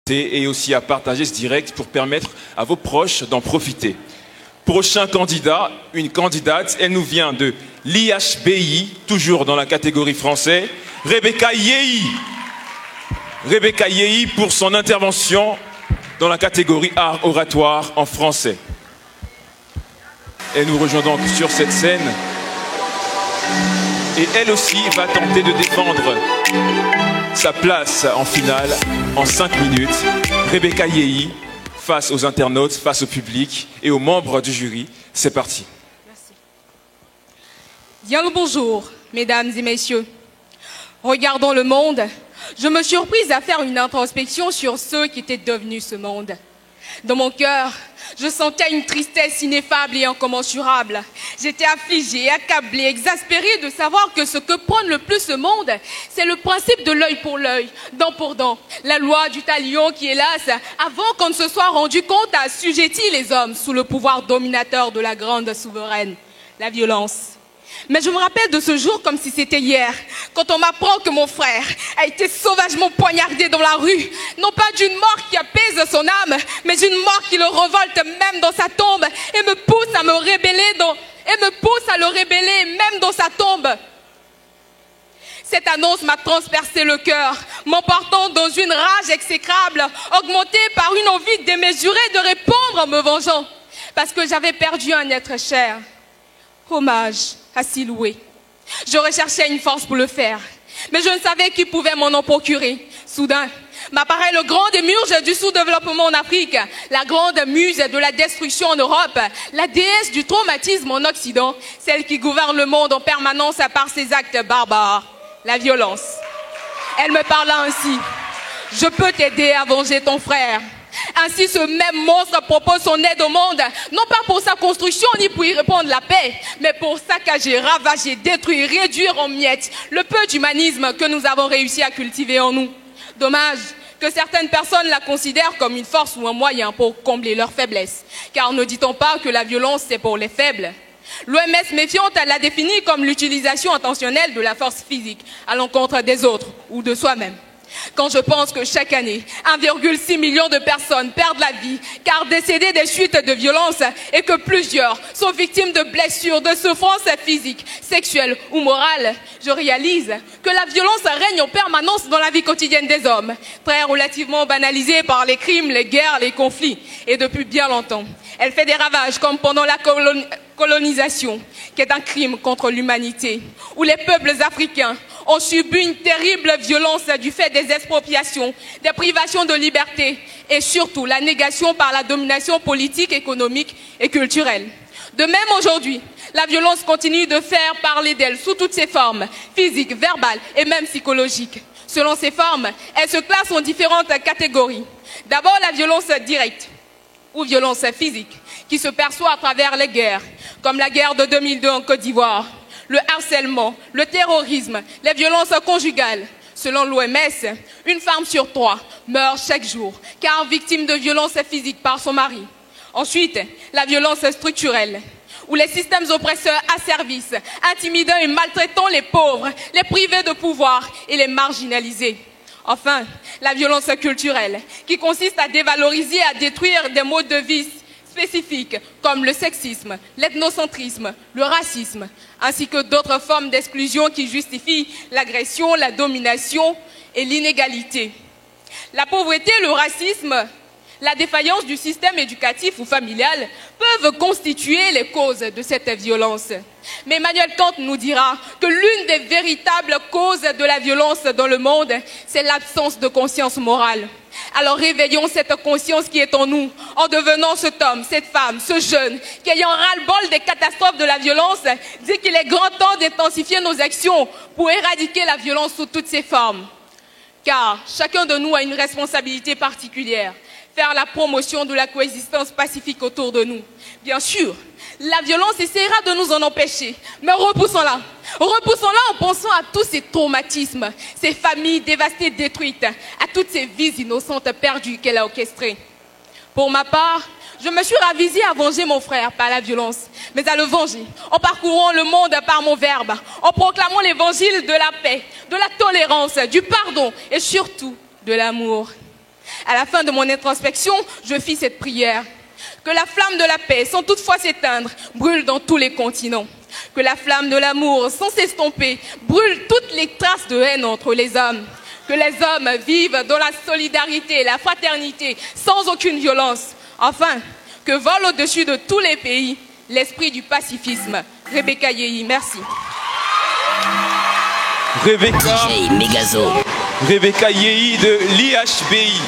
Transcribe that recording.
et aussi à partager ce direct pour permettre à vos proches d'en profiter. Prochain candidat, une candidate, elle nous vient de l'IHBI, toujours dans la catégorie français, Rebecca Yehi. Rebecca Yehi pour son intervention dans la catégorie art oratoire en français. Elle nous rejoint donc sur cette scène et elle aussi va tenter de défendre sa place en finale en 5 minutes. Rebecca Yehi face aux internautes, face au public et aux membres du jury. C'est parti. Merci. Bien le bonjour, mesdames et messieurs. Regardant le monde, je me suis surprise à faire une introspection sur ceux qui étaient devenus ce monde. Dans mon cœur, je sentais une tristesse ineffable et incommensurable. J'étais affligée, accablée, exaspérée de savoir que ce que prône le plus ce monde, c'est le principe de l'œil pour l'œil, dent pour dent. La loi du talion qui, hélas, avant qu'on ne se soit rendu compte, a assujetti les hommes sous le pouvoir dominateur de la grande souveraine, la violence. Mais je me rappelle de ce jour comme si c'était hier, quand on m'apprend que mon frère a été sauvagement poignardé dans la rue, non pas d'une mort qui apaise son âme, mais d'une mort qui le révolte même dans sa tombe et me pousse à me rébeller le rébeller même dans sa tombe. Cette annonce m'a transpercé le cœur, m'emportant dans une rage exécrable, augmentée par une envie démesurée de répondre en me vengeant, parce que j'avais perdu un être cher. Hommage à Siloué. Je recherchais une force pour le faire, mais je ne savais qui pouvait m'en procurer. Soudain, m'apparaît le grand démiurge du sous-développement en Afrique, la grande muse de la destruction en Europe, la déesse du traumatisme en Occident, celle qui gouverne le monde en permanence par ses actes barbares, la violence. Elle me parla ainsi: je peux t'aider à venger ton frère. Ainsi, ce même monstre propose son aide au monde, non pas pour sa construction ni pour y répandre la paix, mais pour saccager, ravager, détruire, réduire en miettes le peu d'humanisme que nous avons réussi à cultiver en nous. Dommage que certaines personnes la considèrent comme une force ou un moyen pour combler leurs faiblesses. Car ne dit-on pas que la violence, c'est pour les faibles? L'OMS méfiante l'a définie comme l'utilisation intentionnelle de la force physique à l'encontre des autres ou de soi-même. Quand je pense que chaque année, 1,6 million de personnes perdent la vie car décédées des suites de violence et que plusieurs sont victimes de blessures, de souffrances physiques, sexuelles ou morales, je réalise que la violence règne en permanence dans la vie quotidienne des hommes, très relativement banalisée par les crimes, les guerres, les conflits, et depuis bien longtemps. Elle fait des ravages comme pendant la colonisation, qui est un crime contre l'humanité, où les peuples africains ont subi une terrible violence du fait des expropriations, des privations de liberté et surtout la négation par la domination politique, économique et culturelle. De même aujourd'hui, la violence continue de faire parler d'elle sous toutes ses formes, physiques, verbales et même psychologiques. Selon ces formes, elle se classe en différentes catégories. D'abord, la violence directe ou violence physique, qui se perçoit à travers les guerres, comme la guerre de 2002 en Côte d'Ivoire, le harcèlement, le terrorisme, les violences conjugales. Selon l'OMS, une femme sur 3 meurt chaque jour, car victime de violences physiques par son mari. Ensuite, la violence structurelle, où les systèmes oppresseurs asservissent, intimidant et maltraitant les pauvres, les privés de pouvoir et les marginalisés. Enfin, la violence culturelle, qui consiste à dévaloriser et à détruire des modes de vie spécifiques comme le sexisme, l'ethnocentrisme, le racisme, ainsi que d'autres formes d'exclusion qui justifient l'agression, la domination et l'inégalité. La pauvreté, le racisme, la défaillance du système éducatif ou familial peuvent constituer les causes de cette violence. Mais Emmanuel Kant nous dira que l'une des véritables causes de la violence dans le monde, c'est l'absence de conscience morale. Alors réveillons cette conscience qui est en nous, en devenant cet homme, cette femme, ce jeune, qui ayant ras-le-bol des catastrophes de la violence, dit qu'il est grand temps d'intensifier nos actions pour éradiquer la violence sous toutes ses formes. Car chacun de nous a une responsabilité particulière, faire la promotion de la coexistence pacifique autour de nous. Bien sûr, la violence essaiera de nous en empêcher, mais repoussons-la. Repoussons-la en pensant à tous ces traumatismes, ces familles dévastées, détruites, à toutes ces vies innocentes perdues qu'elle a orchestrées. Pour ma part, je me suis ravisée à venger mon frère par la violence, mais à le venger en parcourant le monde par mon verbe, en proclamant l'évangile de la paix, de la tolérance, du pardon et surtout de l'amour. À la fin de mon introspection, je fis cette prière. Que la flamme de la paix, sans toutefois s'éteindre, brûle dans tous les continents. Que la flamme de l'amour, sans s'estomper, brûle toutes les traces de haine entre les hommes. Que les hommes vivent dans la solidarité et la fraternité, sans aucune violence. Enfin, que vole au-dessus de tous les pays l'esprit du pacifisme. Rebecca Yehi, merci. Rebecca Yehi de l'IHBI.